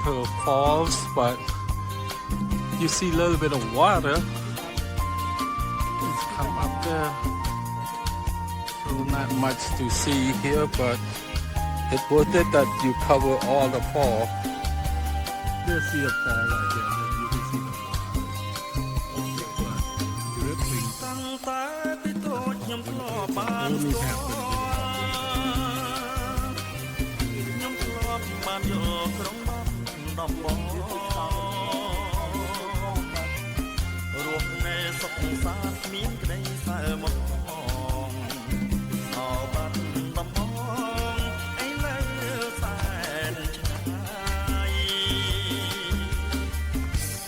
Winter Falls, but you see a little bit of water. It's come up there. So not much to see here, but it's worth it that you cover all the fall. There's see a fall right here. You can see the water. Dripping. Only happened. មានក្តីសើមក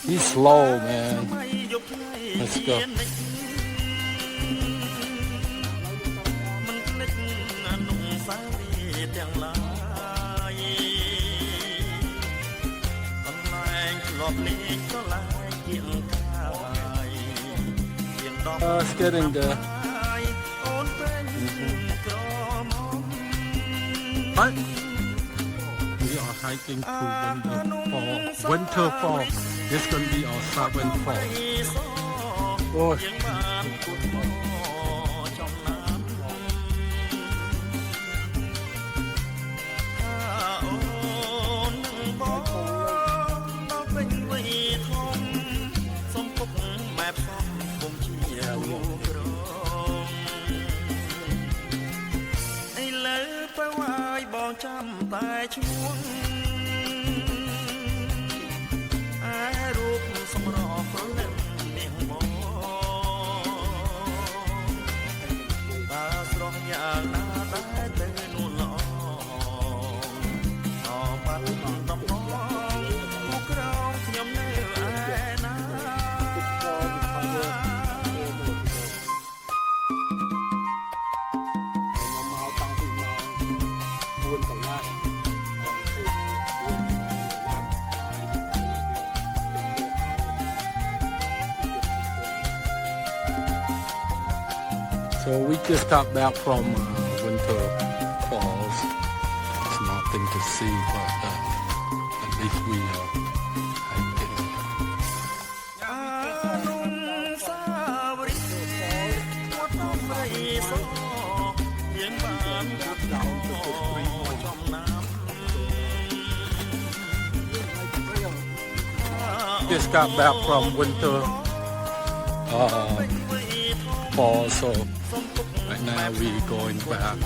He's slow, man. Let's go. It's getting there. But we are hiking to Winter Fall. This is going to be our 7th fall. Oh. So we just got back from Winter Falls. There's nothing to see, but at least we are hiking. Just got back from Winter Falls, so right now we're going back.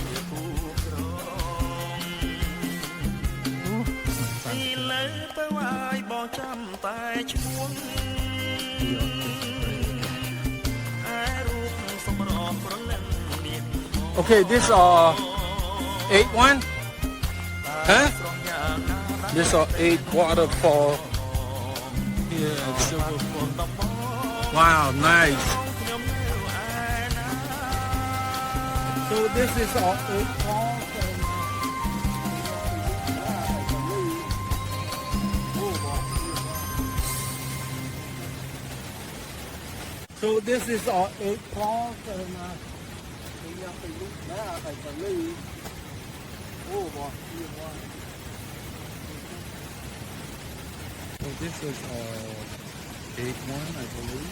Okay, this 8-1? Huh? This 8 waterfall here at Silver Fall. Wow, nice. So this is our 8 falls. So this is our 8 falls, and so this is our 8-1, I believe.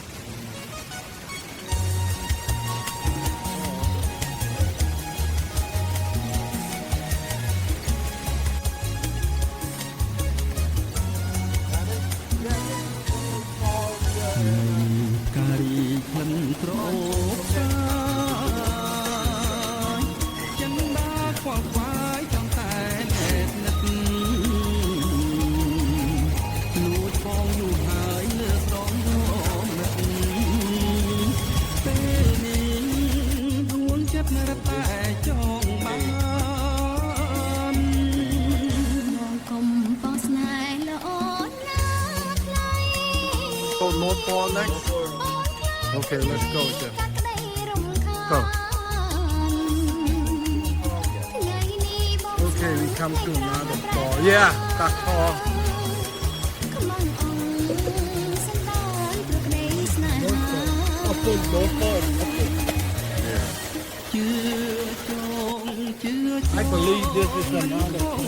So no fall next? Okay, let's go then. Go. Okay, we come to another fall. Yeah, that fall. No fall. Yeah. I believe this is another fall.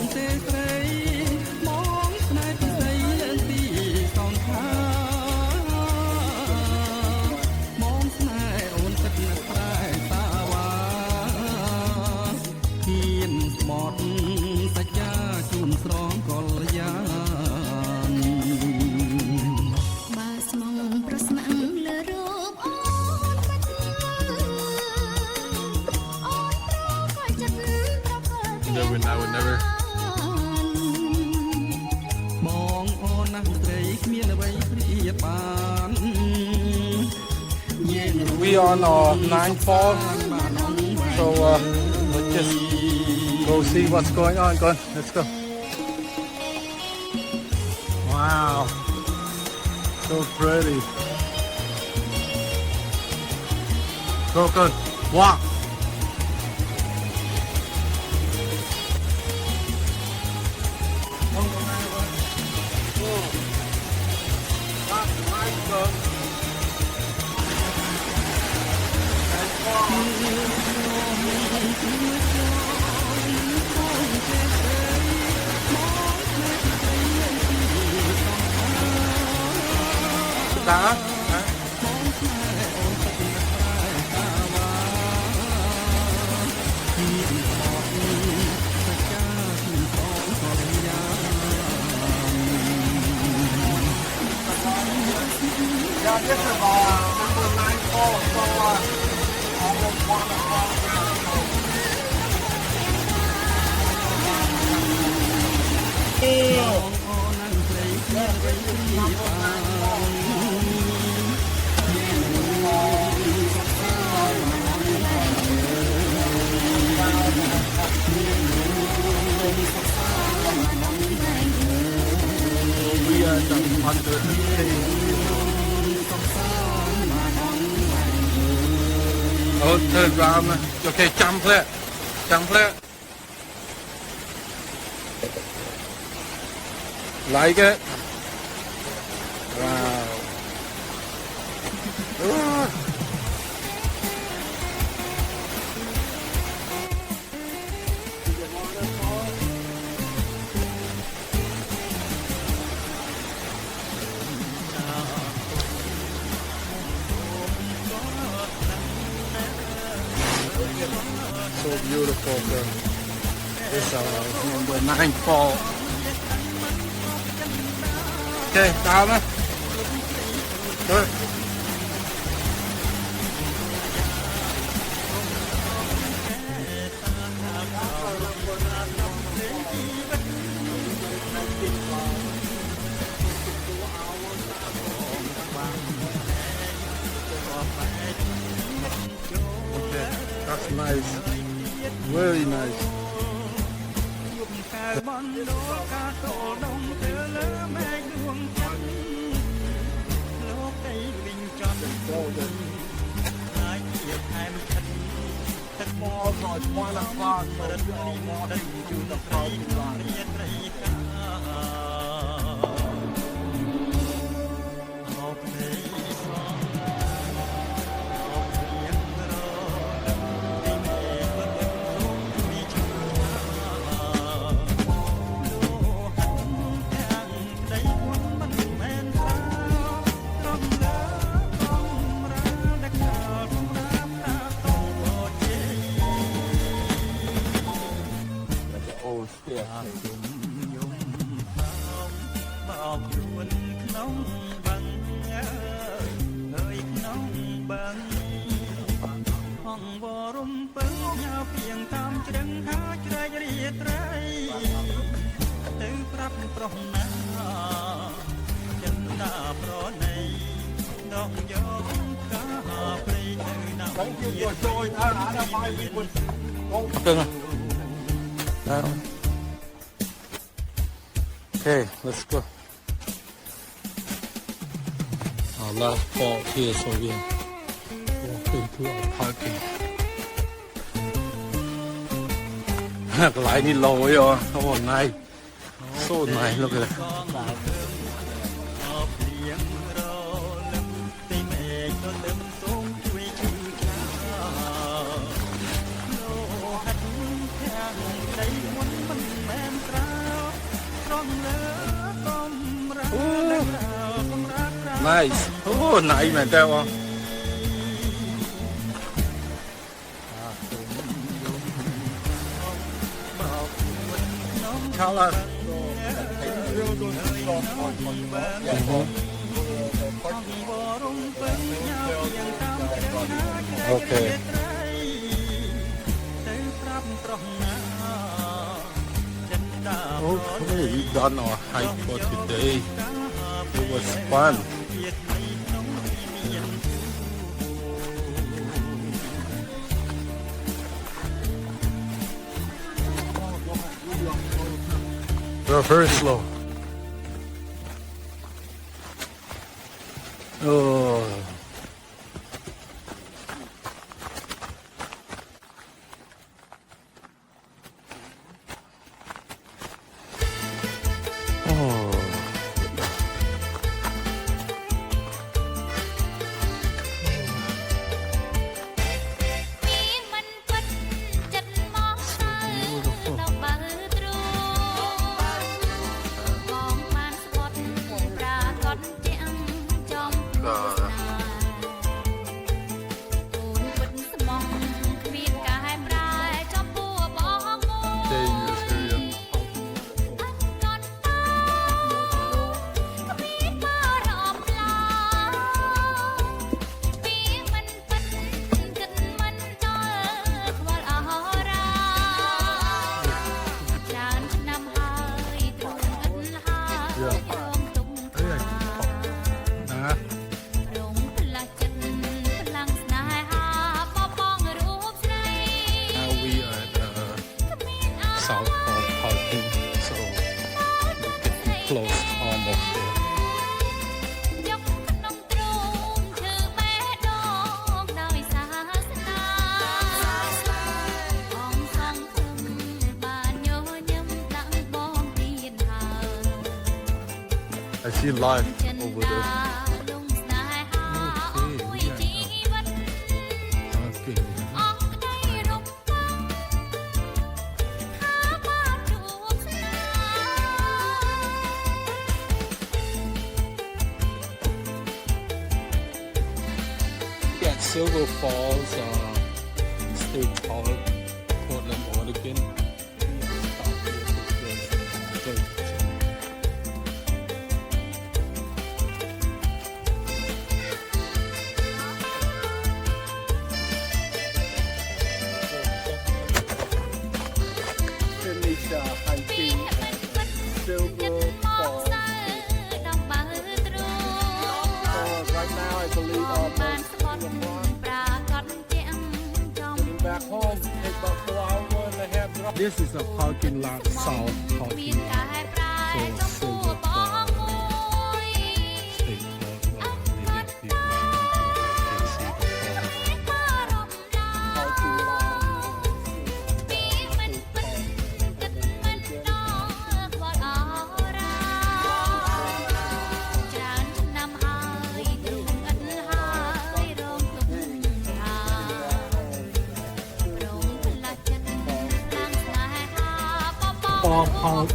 We on our 9th fall, so let's just go see what's going on. Go on, let's go. Wow, so pretty. Go, go, walk. Đó. Yeah, this is number 94, so almost 1 o'clock We are under the Oh, turn around. Okay, jump it. Jump it. Like it. Wow. So beautiful, girl. This number 9 fall. Okay, down it. Good. Okay, that's nice. Very nice. Almost 1 o'clock, so we all walking to the parking lot. Old staircase. Thank you for showing us how to buy people. Down. Okay, let's go. Our last fault here, so we walk into our parking. ไหลนี่โลยอ่ะโอ้นายโซ่นายลูกเลย Nice. Oh, nice man, that one. Color. Okay. Okay, we done our hike for today. It was fun. They're very slow. Oh. Oh. มันปัดจัดมองเธอต้องบังตรูมองมันสปอตปรากฏเจียงจอมโฆษณาตูนปัดสมองมีกายปลายจอมบัวบอกมู Dangerous area. อันก่อนตาก็มีมารอบลาปีมันปัดกันมันดอลควาลอาราจานนำหายตรงอันหายรวมตุงขา Nah. รงพลังจันพลังสนายหาป้อป้องรูปใน Now we are at South Park parking, so we're getting close, almost there. ยกขนมตรูมชื่อแม่ดอกดอยศาสนาของสองถึงบ้านโยยำดังบองเตียนหา I see live จัน over ดา there. ลุงสนายหาอุ้ยจีวัน Okay. ออกได้รบฟังข้ามาจูบสนา At Silver Falls State Park, Portland, Oregon. Stop here because Finish hiking at Silver Falls. Right now, I believe almost 2 o'clock. Getting back home, take about 4 hours and a half drive. this is a parking lot, South parking lot. So Silver Falls State Park. They get people can see the falls. Parking lot. Fall Park,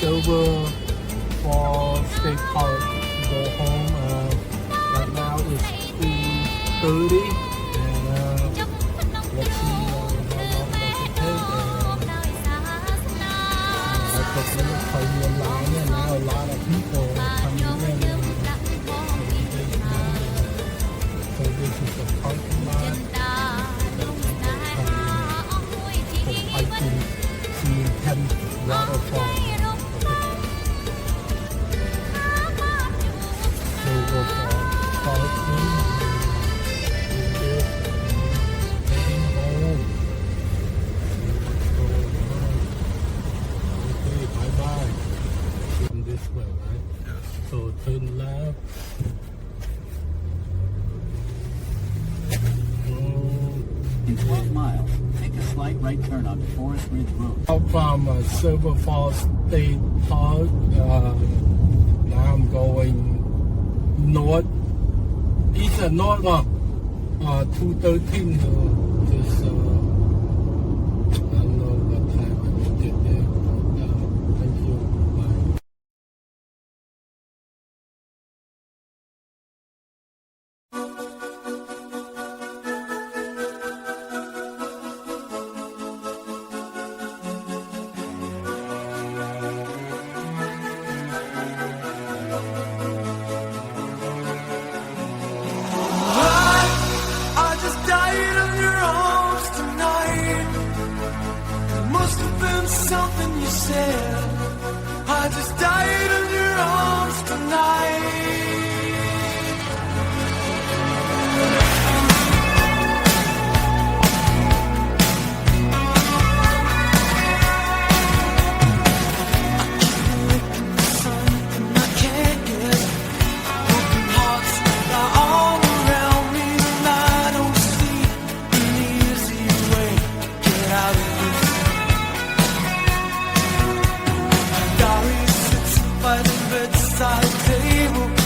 Silver Falls State Park. Go home. Right now it's 2:30, and let's see how long does it take. I took a look for you online, and now a lot of people coming in. So this is the parking lot. I can see 10 waterfalls. Silver Falls parking. Heading home. Okay, bye-bye. Come this way, right? Yes. So turn left. In 12 miles, take a slight right turn onto Forest Ridge Road. Out from Silver Falls State Park. Now I'm going north. East and north, 213. Just I don't know what time I will get there. Thank you. Bye. I just died of your side table.